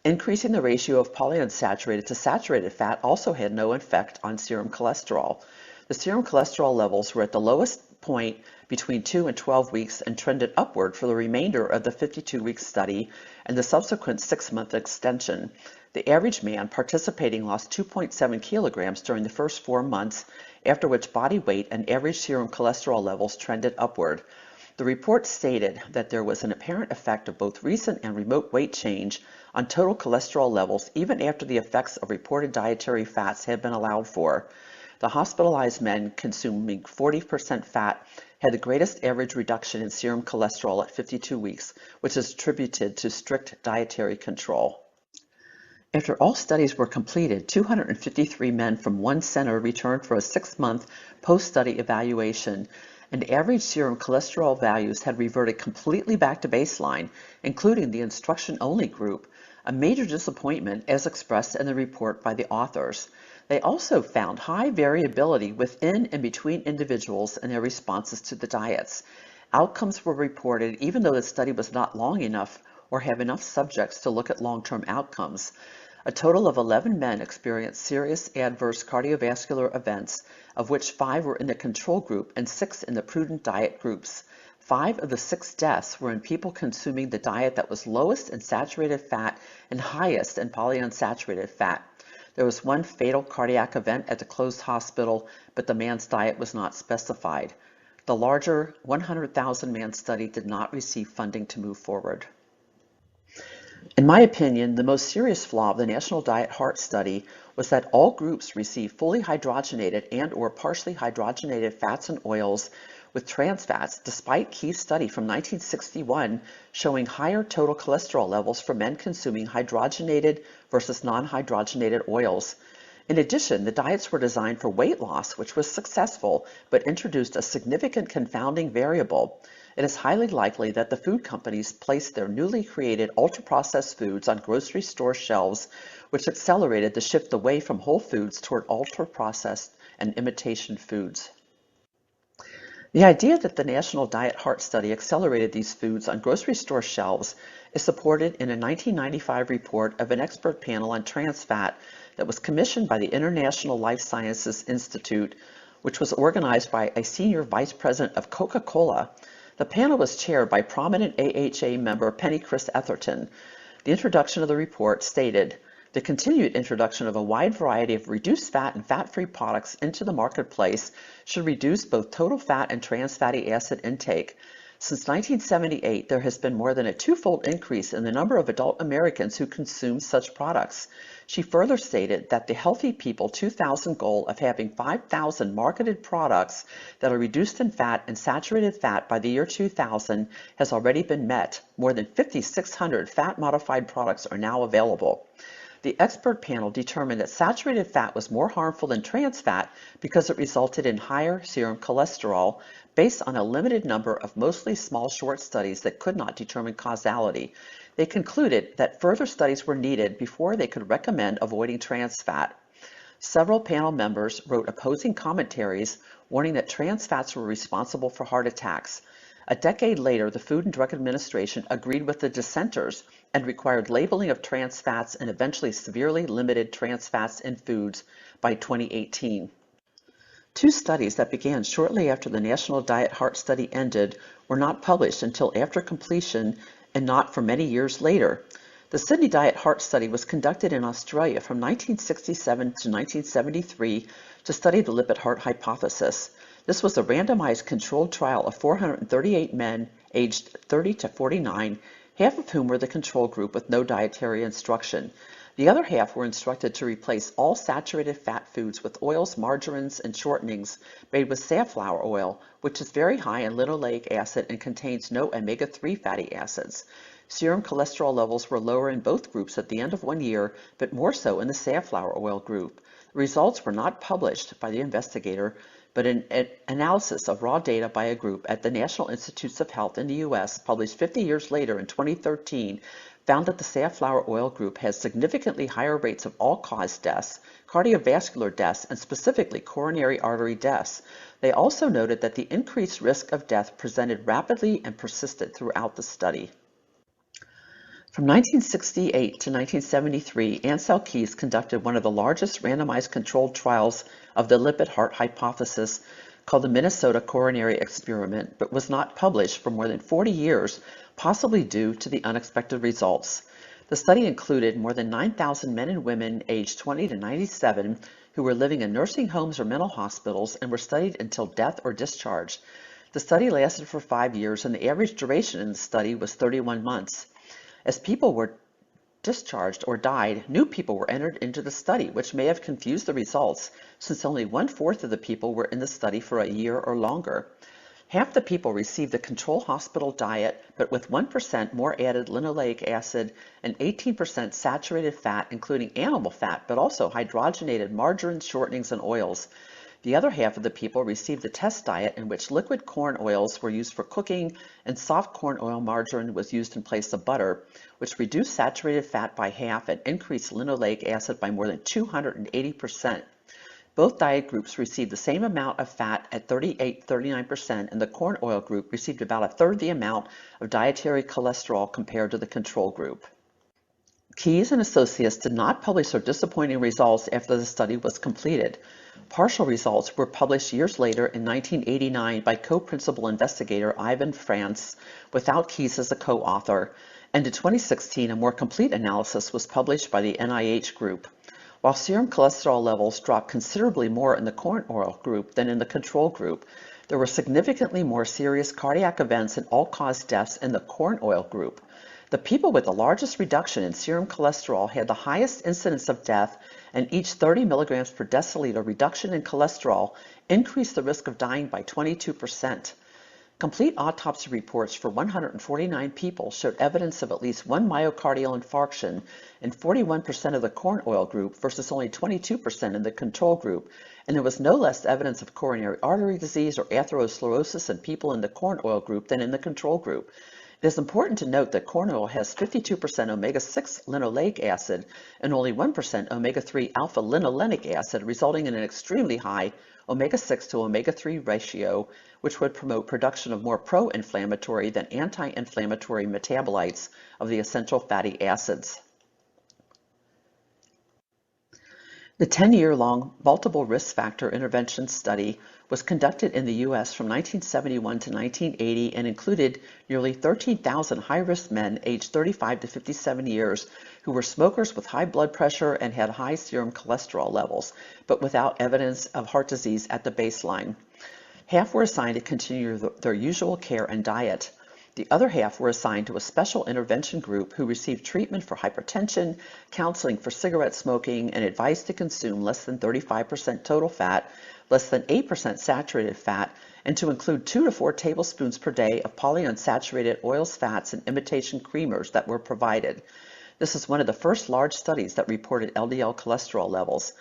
Increasing the ratio of polyunsaturated to saturated fat also had no effect on serum cholesterol. The serum cholesterol levels were at the lowest point between 2 and 12 weeks and trended upward for the remainder of the 52-week study and the subsequent 6-month extension. The average man participating lost 2.7 kilograms during the first 4 months, after which body weight and average serum cholesterol levels trended upward. The report stated that there was an apparent effect of both recent and remote weight change on total cholesterol levels even after the effects of reported dietary fats had been allowed for. The hospitalized men consuming 40% fat had the greatest average reduction in serum cholesterol at 52 weeks, which is attributed to strict dietary control. After all studies were completed, 253 men from one center returned for a 6-month post-study evaluation, and average serum cholesterol values had reverted completely back to baseline, including the instruction-only group, a major disappointment as expressed in the report by the authors. They also found high variability within and between individuals in their responses to the diets. Outcomes were reported even though the study was not long enough or have enough subjects to look at long-term outcomes. A total of 11 men experienced serious adverse cardiovascular events, of which 5 were in the control group and 6 in the prudent diet groups. 5 of the 6 deaths were in people consuming the diet that was lowest in saturated fat and highest in polyunsaturated fat. There was 1 fatal cardiac event at the closed hospital, but the man's diet was not specified. The larger 100,000-man study did not receive funding to move forward. In my opinion, the most serious flaw of the National Diet-Heart Study was that all groups received fully hydrogenated and/or partially hydrogenated fats and oils with trans fats, despite Key's study from 1961 showing higher total cholesterol levels for men consuming hydrogenated versus non-hydrogenated oils. In addition, the diets were designed for weight loss, which was successful, but introduced a significant confounding variable. It is highly likely that the food companies placed their newly created ultra-processed foods on grocery store shelves, which accelerated the shift away from whole foods toward ultra-processed and imitation foods. The idea that the National Diet-Heart Study accelerated these foods on grocery store shelves is supported in a 1995 report of an expert panel on trans fat that was commissioned by the International Life Sciences Institute, which was organized by a senior vice president of Coca-Cola. The panel was chaired by prominent AHA member Pennycris Etherton. The introduction of the report stated, "The continued introduction of a wide variety of reduced fat and fat-free products into the marketplace should reduce both total fat and trans fatty acid intake. Since 1978, there has been more than a 2-fold increase in the number of adult Americans who consume such products." She further stated that the Healthy People 2000 goal of having 5,000 marketed products that are reduced in fat and saturated fat by the year 2000 has already been met. More than 5,600 fat-modified products are now available. The expert panel determined that saturated fat was more harmful than trans fat because it resulted in higher serum cholesterol based on a limited number of mostly small short studies that could not determine causality. They concluded that further studies were needed before they could recommend avoiding trans fat. Several panel members wrote opposing commentaries warning that trans fats were responsible for heart attacks. A decade later, the Food and Drug Administration agreed with the dissenters and required labeling of trans fats and eventually severely limited trans fats in foods by 2018. 2 studies that began shortly after the National Diet-Heart Study ended were not published until after completion and not for many years later. The Sydney Diet-Heart Study was conducted in Australia from 1967 to 1973 to study the lipid-heart hypothesis. This was a randomized controlled trial of 438 men aged 30 to 49, half of whom were the control group with no dietary instruction. The other half were instructed to replace all saturated fat foods with oils, margarines, and shortenings made with safflower oil, which is very high in linoleic acid and contains no omega-3 fatty acids. Serum cholesterol levels were lower in both groups at the end of 1 year, but more so in the safflower oil group. The results were not published by the investigator, but an analysis of raw data by a group at the National Institutes of Health in the U.S., published 50 years later in 2013, found that the safflower oil group has significantly higher rates of all-cause deaths, cardiovascular deaths, and specifically coronary artery deaths. They also noted that the increased risk of death presented rapidly and persisted throughout the study. From 1968 to 1973, Ansel Keys conducted one of the largest randomized controlled trials of the lipid-heart hypothesis called the Minnesota Coronary Experiment, but was not published for more than 40 years, possibly due to the unexpected results. The study included more than 9,000 men and women aged 20 to 97 who were living in nursing homes or mental hospitals and were studied until death or discharge. The study lasted for 5 years, and the average duration in the study was 31 months. As people were discharged or died, new people were entered into the study, which may have confused the results, since only 1/4 of the people were in the study for a year or longer. Half the people received the control hospital diet, but with 1% more added linoleic acid and 18% saturated fat, including animal fat, but also hydrogenated margarines, shortenings, and oils. The other half of the people received the test diet, in which liquid corn oils were used for cooking and soft corn oil margarine was used in place of butter, which reduced saturated fat by half and increased linoleic acid by more than 280%. Both diet groups received the same amount of fat at 38–39%, and the corn oil group received about a third the amount of dietary cholesterol compared to the control group. Keys and associates did not publish their disappointing results after the study was completed. Partial results were published years later in 1989 by co-principal investigator Ivan France, without Keys as a co-author, and in 2016 a more complete analysis was published by the NIH group. While serum cholesterol levels dropped considerably more in the corn oil group than in the control group, there were significantly more serious cardiac events and all-cause deaths in the corn oil group. The people with the largest reduction in serum cholesterol had the highest incidence of death, and each 30 milligrams per deciliter reduction in cholesterol increased the risk of dying by 22%. Complete autopsy reports for 149 people showed evidence of at least one myocardial infarction in 41% of the corn oil group versus only 22% in the control group, and there was no less evidence of coronary artery disease or atherosclerosis in people in the corn oil group than in the control group. It is important to note that corn oil has 52% omega-6 linoleic acid and only 1% omega-3 alpha-linolenic acid, resulting in an extremely high omega-6 to omega-3 ratio, which would promote production of more pro-inflammatory than anti-inflammatory metabolites of the essential fatty acids. The 10-year-long multiple risk factor intervention study was conducted in the U.S. from 1971 to 1980 and included nearly 13,000 high-risk men aged 35 to 57 years who were smokers with high blood pressure and had high serum cholesterol levels, but without evidence of heart disease at the baseline. Half were assigned to continue their usual care and diet. The other half were assigned to a special intervention group who received treatment for hypertension, counseling for cigarette smoking, and advice to consume less than 35% total fat, less than 8% saturated fat, and to include 2 to 4 tablespoons per day of polyunsaturated oils, fats, and imitation creamers that were provided. This is one of the first large studies that reported LDL cholesterol levels.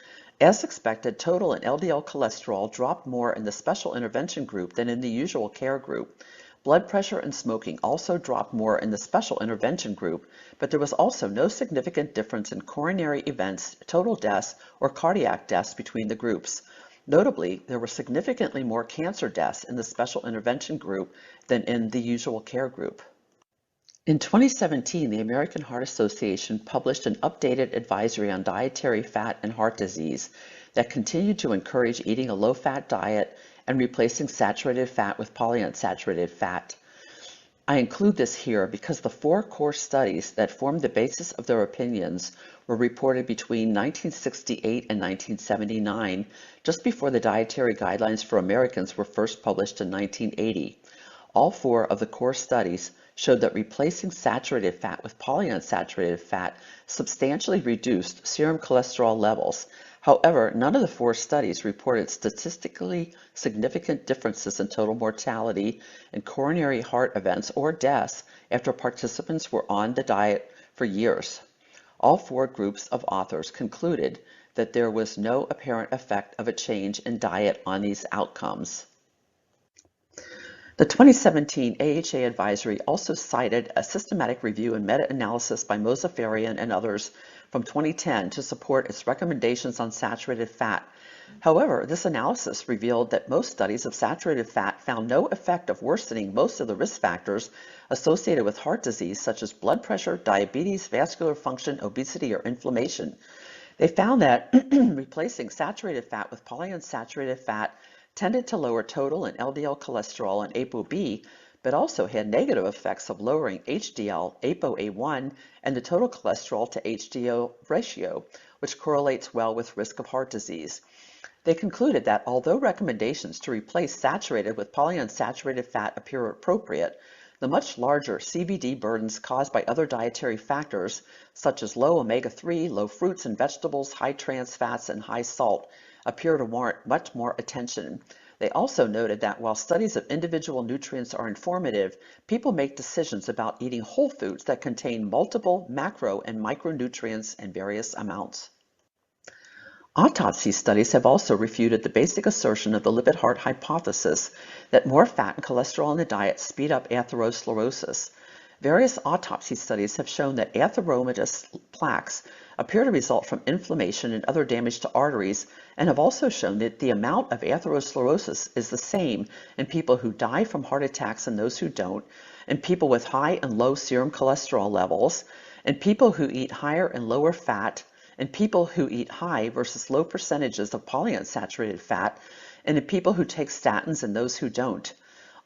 As expected, total and LDL cholesterol dropped more in the special intervention group than in the usual care group. Blood pressure and smoking also dropped more in the special intervention group, but there was also no significant difference in coronary events, total deaths, or cardiac deaths between the groups. Notably, there were significantly more cancer deaths in the special intervention group than in the usual care group. In 2017, the American Heart Association published an updated advisory on dietary fat and heart disease that continued to encourage eating a low-fat diet and replacing saturated fat with polyunsaturated fat. I include this here because the 4 core studies that formed the basis of their opinions were reported between 1968 and 1979, just before the dietary guidelines for Americans were first published in 1980. All 4 of the core studies showed that replacing saturated fat with polyunsaturated fat substantially reduced serum cholesterol levels. However, none of the 4 studies reported statistically significant differences in total mortality and coronary heart events or deaths after participants were on the diet for years. All 4 groups of authors concluded that there was no apparent effect of a change in diet on these outcomes. The 2017 AHA advisory also cited a systematic review and meta-analysis by Mozaffarian and others from 2010 to support its recommendations on saturated fat. However, this analysis revealed that most studies of saturated fat found no effect of worsening most of the risk factors associated with heart disease, such as blood pressure, diabetes, vascular function, obesity, or inflammation. They found that replacing saturated fat with polyunsaturated fat tended to lower total and LDL cholesterol and ApoB, but also had negative effects of lowering HDL, ApoA1, and the total cholesterol to HDL ratio, which correlates well with risk of heart disease. They concluded that although recommendations to replace saturated with polyunsaturated fat appear appropriate, the much larger CVD burdens caused by other dietary factors, such as low omega-3, low fruits and vegetables, high trans fats, and high salt, appear to warrant much more attention. They also noted that while studies of individual nutrients are informative, people make decisions about eating whole foods that contain multiple macro and micronutrients in various amounts. Autopsy studies have also refuted the basic assertion of the lipid-heart hypothesis that more fat and cholesterol in the diet speed up atherosclerosis. Various autopsy studies have shown that atheromatous plaques appear to result from inflammation and other damage to arteries, and have also shown that the amount of atherosclerosis is the same in people who die from heart attacks and those who don't, in people with high and low serum cholesterol levels, in people who eat higher and lower fat, in people who eat high versus low percentages of polyunsaturated fat, and in people who take statins and those who don't.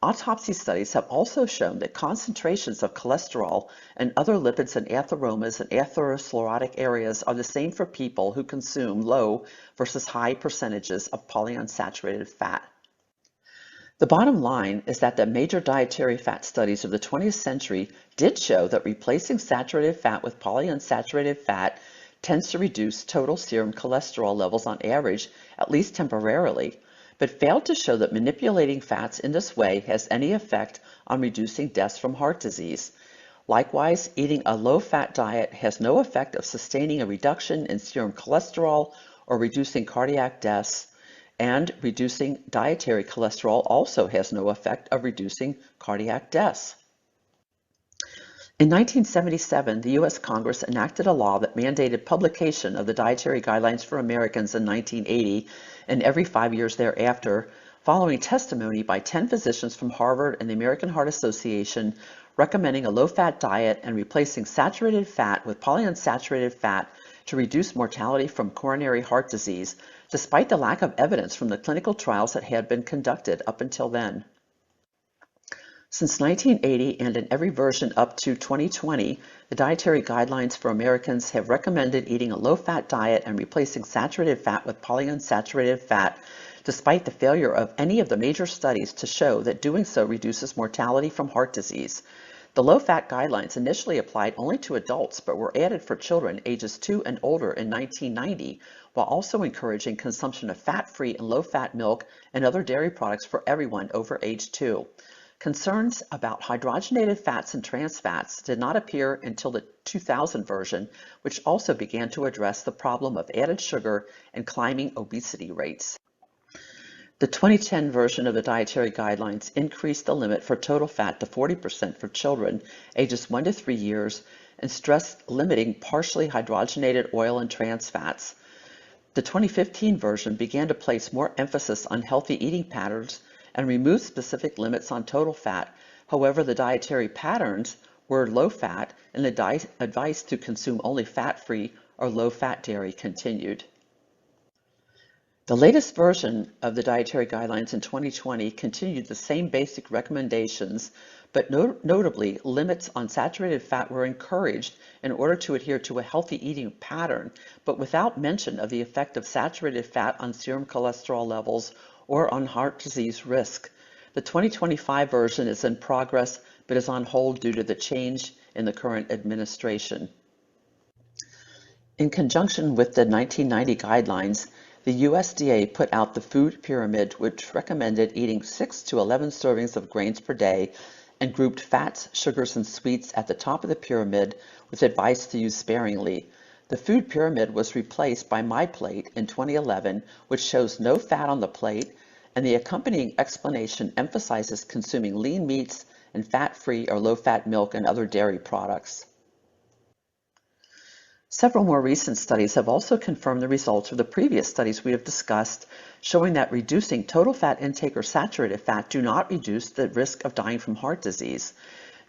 Autopsy studies have also shown that concentrations of cholesterol and other lipids in atheromas and atherosclerotic areas are the same for people who consume low versus high percentages of polyunsaturated fat. The bottom line is that the major dietary fat studies of the 20th century did show that replacing saturated fat with polyunsaturated fat tends to reduce total serum cholesterol levels on average, at least temporarily, but failed to show that manipulating fats in this way has any effect on reducing deaths from heart disease. Likewise, eating a low-fat diet has no effect of sustaining a reduction in serum cholesterol or reducing cardiac deaths, and reducing dietary cholesterol also has no effect of reducing cardiac deaths. In 1977, the U.S. Congress enacted a law that mandated publication of the Dietary Guidelines for Americans in 1980 and every 5 years thereafter, following testimony by 10 physicians from Harvard and the American Heart Association recommending a low-fat diet and replacing saturated fat with polyunsaturated fat to reduce mortality from coronary heart disease, despite the lack of evidence from the clinical trials that had been conducted up until then. Since 1980 and in every version up to 2020, the Dietary Guidelines for Americans have recommended eating a low-fat diet and replacing saturated fat with polyunsaturated fat, despite the failure of any of the major studies to show that doing so reduces mortality from heart disease. The low-fat guidelines initially applied only to adults, but were added for children ages 2 and older in 1990, while also encouraging consumption of fat-free and low-fat milk and other dairy products for everyone over age 2. Concerns about hydrogenated fats and trans fats did not appear until the 2000 version, which also began to address the problem of added sugar and climbing obesity rates. The 2010 version of the Dietary Guidelines increased the limit for total fat to 40% for children ages 1 to 3 years and stressed limiting partially hydrogenated oil and trans fats. The 2015 version began to place more emphasis on healthy eating patterns and removed specific limits on total fat. However, the dietary patterns were low fat, and the advice to consume only fat-free or low-fat dairy continued. The latest version of the Dietary Guidelines in 2020 continued the same basic recommendations, but notably limits on saturated fat were encouraged in order to adhere to a healthy eating pattern, but without mention of the effect of saturated fat on serum cholesterol levels or on heart disease risk. The 2025 version is in progress, but is on hold due to the change in the current administration. In conjunction with the 1990 guidelines, the USDA put out the food pyramid, which recommended eating 6 to 11 servings of grains per day and grouped fats, sugars, and sweets at the top of the pyramid with advice to use sparingly. The food pyramid was replaced by My Plate in 2011, which shows no fat on the plate, and the accompanying explanation emphasizes consuming lean meats and fat-free or low-fat milk and other dairy products. Several more recent studies have also confirmed the results of the previous studies we have discussed, showing that reducing total fat intake or saturated fat do not reduce the risk of dying from heart disease.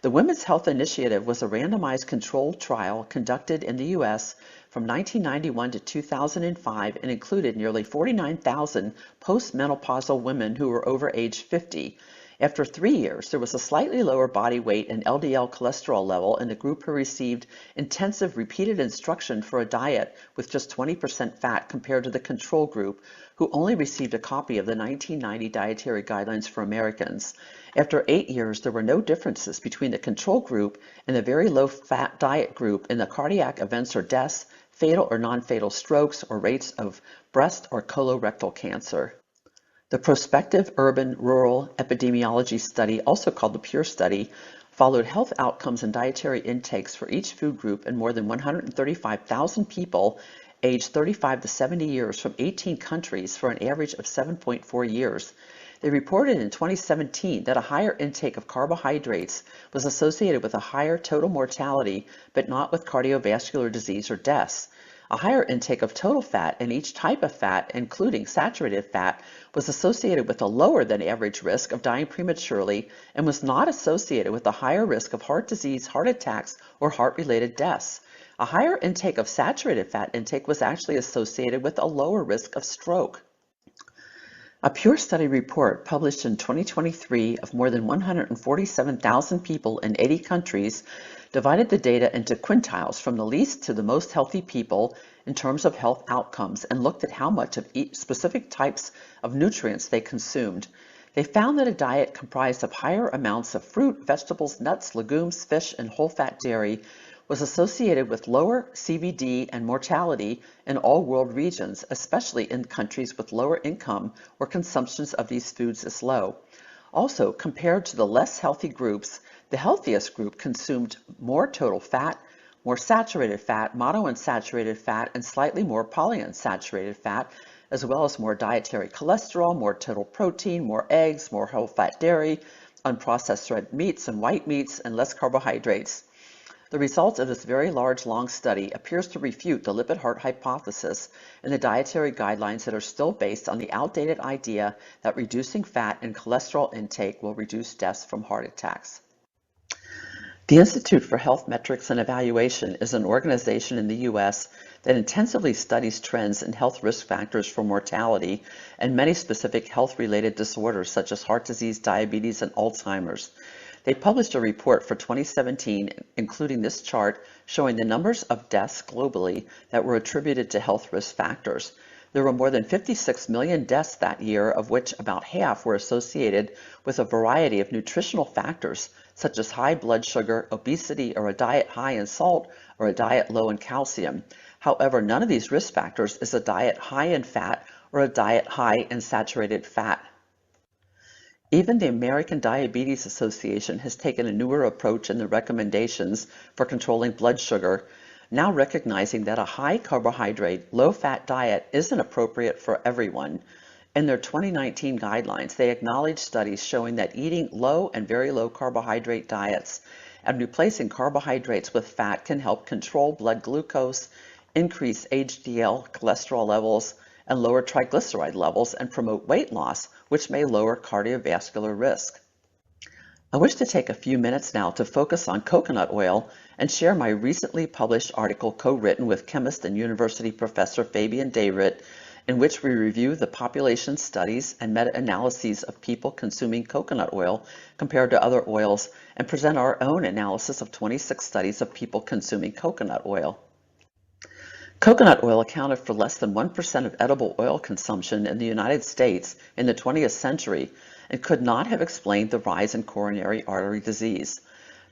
The Women's Health Initiative was a randomized controlled trial conducted in the U.S. from 1991 to 2005 and included nearly 49,000 postmenopausal women who were over age 50. After 3 years, there was a slightly lower body weight and LDL cholesterol level in the group who received intensive repeated instruction for a diet with just 20% fat compared to the control group, who only received a copy of the 1990 dietary guidelines for Americans. After 8 years, there were no differences between the control group and the very low-fat diet group in the cardiac events or deaths, fatal or non-fatal strokes, or rates of breast or colorectal cancer. The prospective urban-rural epidemiology study, also called the PURE study, followed health outcomes and dietary intakes for each food group in more than 135,000 people aged 35 to 70 years from 18 countries for an average of 7.4 years. They reported in 2017 that a higher intake of carbohydrates was associated with a higher total mortality, but not with cardiovascular disease or deaths. A higher intake of total fat in each type of fat, including saturated fat, was associated with a lower than average risk of dying prematurely and was not associated with a higher risk of heart disease, heart attacks, or heart-related deaths. A higher intake of saturated fat intake was actually associated with a lower risk of stroke. A PURE study report published in 2023 of more than 147,000 people in 80 countries divided the data into quintiles from the least to the most healthy people in terms of health outcomes and looked at how much of each specific types of nutrients they consumed. They found that a diet comprised of higher amounts of fruit, vegetables, nuts, legumes, fish, and whole-fat dairy was associated with lower CVD and mortality in all world regions, especially in countries with lower income where consumption of these foods is low. Also, compared to the less healthy groups, the healthiest group consumed more total fat, more saturated fat, monounsaturated fat, and slightly more polyunsaturated fat, as well as more dietary cholesterol, more total protein, more eggs, more whole-fat dairy, unprocessed red meats and white meats, and less carbohydrates. The results of this very large, long study appears to refute the lipid-heart hypothesis and the dietary guidelines that are still based on the outdated idea that reducing fat and cholesterol intake will reduce deaths from heart attacks. The Institute for Health Metrics and Evaluation is an organization in the U.S. that intensively studies trends in health risk factors for mortality and many specific health-related disorders such as heart disease, diabetes, and Alzheimer's. They published a report for 2017, including this chart showing the numbers of deaths globally that were attributed to health risk factors. There were more than 56 million deaths that year, of which about half were associated with a variety of nutritional factors, such as high blood sugar, obesity, or a diet high in salt, or a diet low in calcium. However, none of these risk factors is a diet high in fat or a diet high in saturated fat. Even the American Diabetes Association has taken a newer approach in the recommendations for controlling blood sugar, now recognizing that a high carbohydrate, low-fat diet isn't appropriate for everyone. In their 2019 guidelines, they acknowledge studies showing that eating low and very low carbohydrate diets and replacing carbohydrates with fat can help control blood glucose, increase HDL cholesterol levels, and lower triglyceride levels and promote weight loss, which may lower cardiovascular risk. I wish to take a few minutes now to focus on coconut oil and share my recently published article co-written with chemist and university professor Fabian Dayrit, in which we review the population studies and meta-analyses of people consuming coconut oil compared to other oils and present our own analysis of 26 studies of people consuming coconut oil. Coconut oil accounted for less than 1% of edible oil consumption in the United States in the 20th century and could not have explained the rise in coronary artery disease.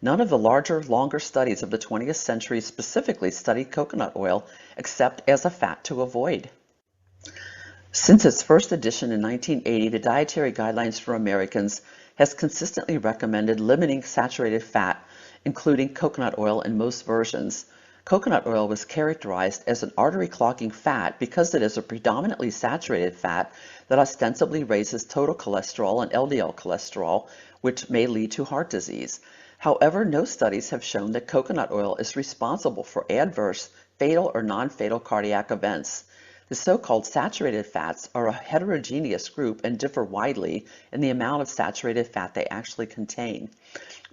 None of the larger, longer studies of the 20th century specifically studied coconut oil except as a fat to avoid. Since its first edition in 1980, the Dietary Guidelines for Americans has consistently recommended limiting saturated fat, including coconut oil in most versions. Coconut oil was characterized as an artery-clogging fat because it is a predominantly saturated fat that ostensibly raises total cholesterol and LDL cholesterol, which may lead to heart disease. However, no studies have shown that coconut oil is responsible for adverse, fatal, or non-fatal cardiac events. The so-called saturated fats are a heterogeneous group and differ widely in the amount of saturated fat they actually contain.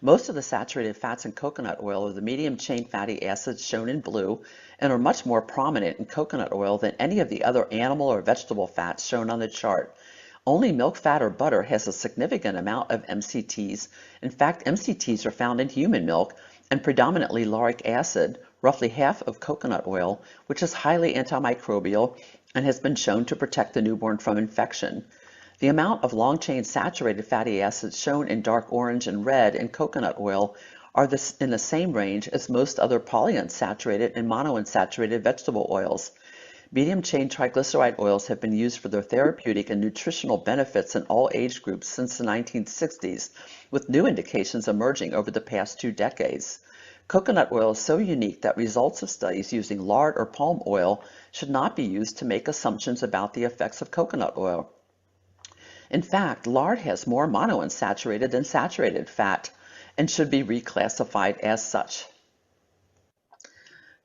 Most of the saturated fats in coconut oil are the medium-chain fatty acids shown in blue and are much more prominent in coconut oil than any of the other animal or vegetable fats shown on the chart. Only milk fat or butter has a significant amount of MCTs. In fact, MCTs are found in human milk and predominantly lauric acid, roughly half of coconut oil, which is highly antimicrobial and has been shown to protect the newborn from infection. The amount of long-chain saturated fatty acids shown in dark orange and red in coconut oil are in the same range as most other polyunsaturated and monounsaturated vegetable oils. Medium-chain triglyceride oils have been used for their therapeutic and nutritional benefits in all age groups since the 1960s, with new indications emerging over the past 2 decades. Coconut oil is so unique that results of studies using lard or palm oil should not be used to make assumptions about the effects of coconut oil. In fact, lard has more monounsaturated than saturated fat and should be reclassified as such.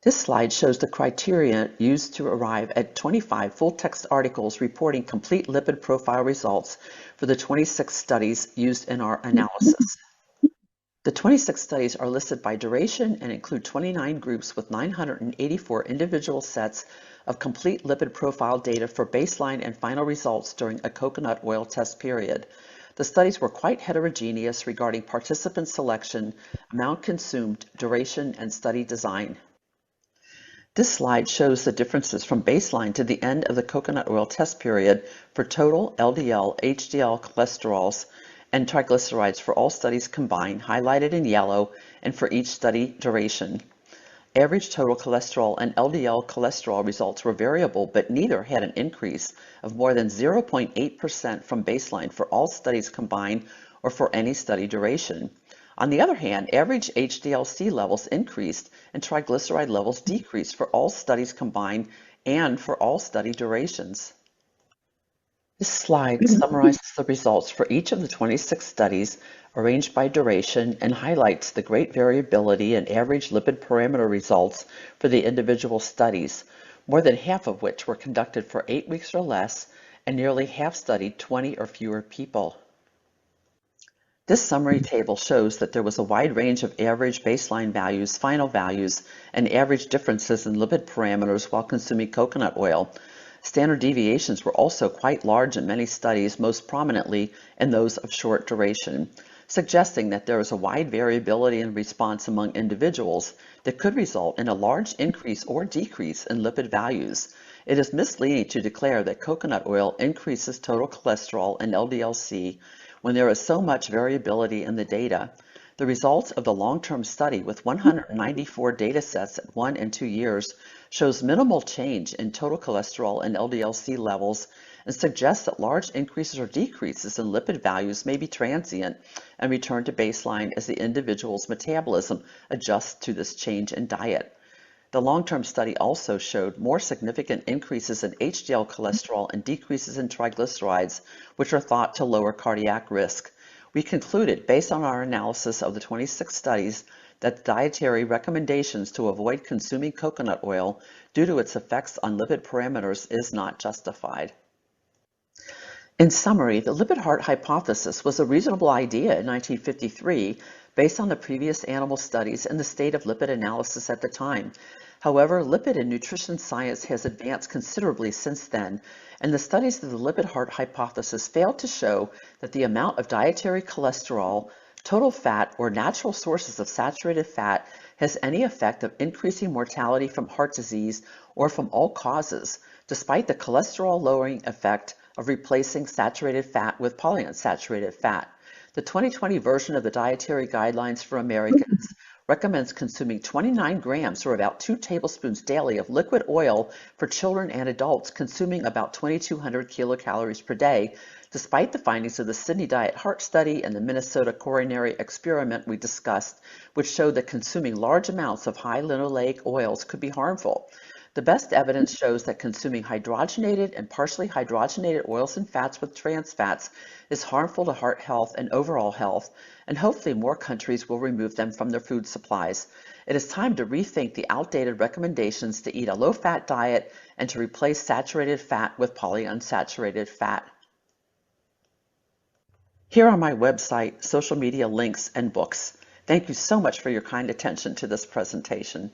This slide shows the criteria used to arrive at 25 full-text articles reporting complete lipid profile results for the 26 studies used in our analysis. The 26 studies are listed by duration and include 29 groups with 984 individual sets of complete lipid profile data for baseline and final results during a coconut oil test period. The studies were quite heterogeneous regarding participant selection, amount consumed, duration, and study design. This slide shows the differences from baseline to the end of the coconut oil test period for total LDL, HDL cholesterols, and triglycerides for all studies combined, highlighted in yellow, and for each study duration. Average total cholesterol and LDL cholesterol results were variable, but neither had an increase of more than 0.8% from baseline for all studies combined or for any study duration. On the other hand, average HDL-C levels increased and triglyceride levels decreased for all studies combined and for all study durations. This slide summarizes the results for each of the 26 studies arranged by duration and highlights the great variability in average lipid parameter results for the individual studies, more than half of which were conducted for 8 weeks or less, and nearly half studied 20 or fewer people. This summary table shows that there was a wide range of average baseline values, final values, and average differences in lipid parameters while consuming coconut oil. Standard deviations were also quite large in many studies, most prominently in those of short duration, suggesting that there is a wide variability in response among individuals that could result in a large increase or decrease in lipid values. It is misleading to declare that coconut oil increases total cholesterol and LDL-C when there is so much variability in the data. The results of the long-term study with 194 data sets at 1 and 2 years shows minimal change in total cholesterol and LDL-C levels and suggests that large increases or decreases in lipid values may be transient and return to baseline as the individual's metabolism adjusts to this change in diet. The long-term study also showed more significant increases in HDL cholesterol and decreases in triglycerides, which are thought to lower cardiac risk. We concluded, based on our analysis of the 26 studies, that the dietary recommendations to avoid consuming coconut oil due to its effects on lipid parameters is not justified. In summary, the lipid-heart hypothesis was a reasonable idea in 1953 based on the previous animal studies and the state of lipid analysis at the time. However, lipid and nutrition science has advanced considerably since then, and the studies of the lipid-heart hypothesis failed to show that the amount of dietary cholesterol, total fat, or natural sources of saturated fat has any effect of increasing mortality from heart disease or from all causes, despite the cholesterol-lowering effect of replacing saturated fat with polyunsaturated fat. The 2020 version of the Dietary Guidelines for Americans recommends consuming 29 grams or about 2 tablespoons daily of liquid oil for children and adults, consuming about 2,200 kilocalories per day, despite the findings of the Sydney Diet Heart Study and the Minnesota coronary experiment we discussed, which showed that consuming large amounts of high linoleic oils could be harmful. The best evidence shows that consuming hydrogenated and partially hydrogenated oils and fats with trans fats is harmful to heart health and overall health, and hopefully more countries will remove them from their food supplies. It is time to rethink the outdated recommendations to eat a low-fat diet and to replace saturated fat with polyunsaturated fat. Here are my website, social media links, and books. Thank you so much for your kind attention to this presentation.